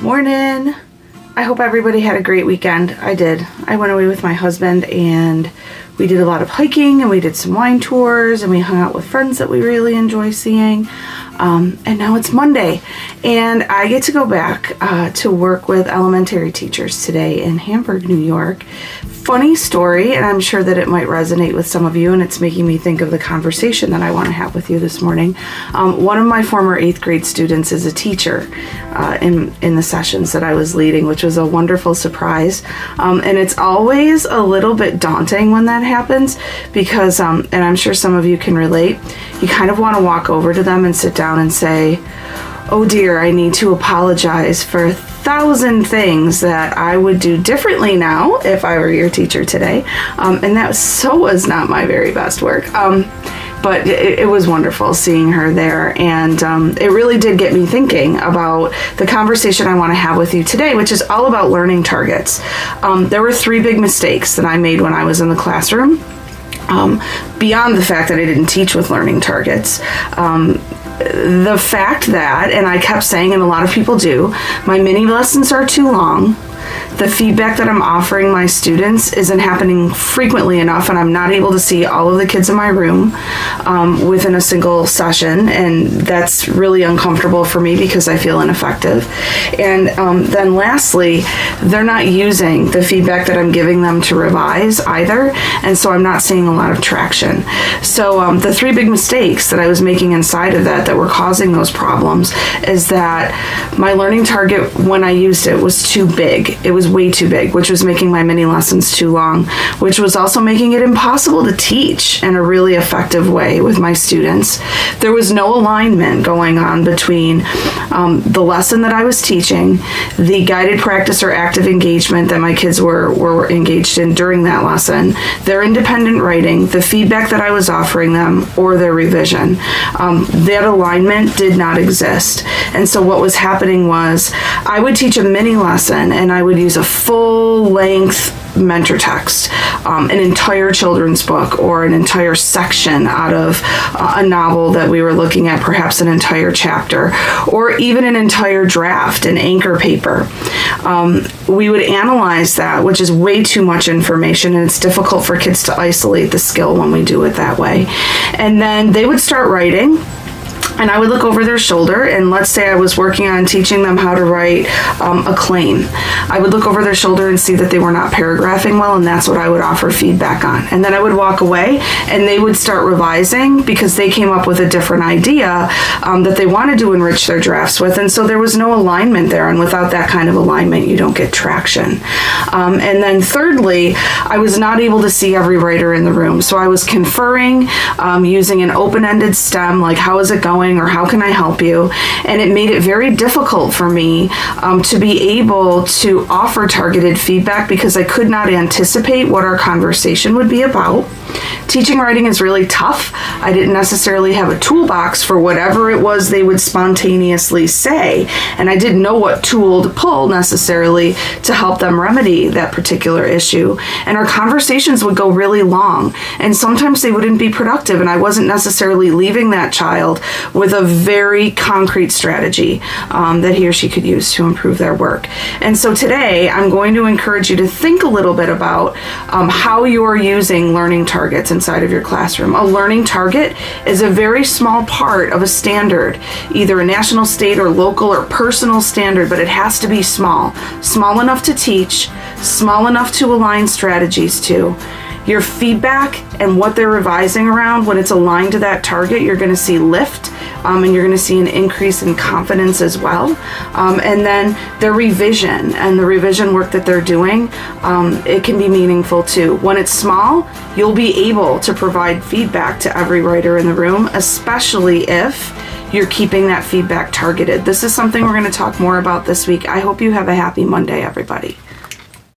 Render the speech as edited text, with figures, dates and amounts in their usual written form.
Morning. I hope everybody had a great weekend. I did. I went away with my husband and we did a lot of hiking and we did some wine tours and we hung out with friends that we really enjoy seeing. And now it's Monday and I get to go back to work with elementary teachers today in Hamburg, New York. Funny story, and I'm sure that it might resonate with some of you, and it's making me think of the conversation that I want to have with you this morning. One of my former 8th grade students is a teacher in the sessions that I was leading, which was a wonderful surprise. And it's always a little bit daunting when that happens because, and I'm sure some of you can relate, you kind of want to walk over to them and sit down and say, oh dear, I need to apologize for 1,000 things that I would do differently now if I were your teacher today. And that was not my very best work. But it was wonderful seeing her there. And it really did get me thinking about the conversation I want to have with you today, which is all about learning targets. There were 3 big mistakes that I made when I was in the classroom. Beyond the fact that I didn't teach with learning targets. The fact that, and I kept saying, and a lot of people do, my mini lessons are too long. The feedback that I'm offering my students isn't happening frequently enough, and I'm not able to see all of the kids in my room within a single session, and that's really uncomfortable for me because I feel ineffective. And then lastly, they're not using the feedback that I'm giving them to revise either, and so I'm not seeing a lot of traction. So the 3 big mistakes that I was making inside of that were causing those problems is that my learning target when I used it was too big. It was way too big, which was making my mini lessons too long, which was also making it impossible to teach in a really effective way with my students. There was no alignment going on between the lesson that I was teaching, the guided practice or active engagement that my kids were engaged in during that lesson, their independent writing, the feedback that I was offering them, or their revision. That alignment did not exist. And so what was happening was I would teach a mini lesson and I would use a full-length mentor text, an entire children's book or an entire section out of a novel that we were looking at, perhaps an entire chapter, or even an entire draft, an anchor paper. We would analyze that, which is way too much information, and it's difficult for kids to isolate the skill when we do it that way. And then they would start writing, and I would look over their shoulder, and let's say I was working on teaching them how to write a claim. I would look over their shoulder and see that they were not paragraphing well, and that's what I would offer feedback on. And then I would walk away, and they would start revising because they came up with a different idea that they wanted to enrich their drafts with, and so there was no alignment there, and without that kind of alignment, you don't get traction. And then thirdly, I was not able to see every writer in the room, so I was conferring using an open-ended stem, like how is it going, or how can I help you? And it made it very difficult for me to be able to offer targeted feedback because I could not anticipate what our conversation would be about. Teaching writing is really tough. I didn't necessarily have a toolbox for whatever it was they would spontaneously say, and I didn't know what tool to pull necessarily to help them remedy that particular issue. And our conversations would go really long, and sometimes they wouldn't be productive, and I wasn't necessarily leaving that child with a very concrete strategy that he or she could use to improve their work. And so today, I'm going to encourage you to think a little bit about how you're using learning targets inside of your classroom. A learning target is a very small part of a standard, either a national, state, or local or personal standard, but it has to be small enough to teach, small enough to align strategies to. Your feedback and what they're revising around, when it's aligned to that target, you're going to see lift, and you're going to see an increase in confidence as well. And then their revision and the revision work that they're doing, it can be meaningful too. When it's small, you'll be able to provide feedback to every writer in the room, especially if you're keeping that feedback targeted. This is something we're going to talk more about this week. I hope you have a happy Monday, everybody.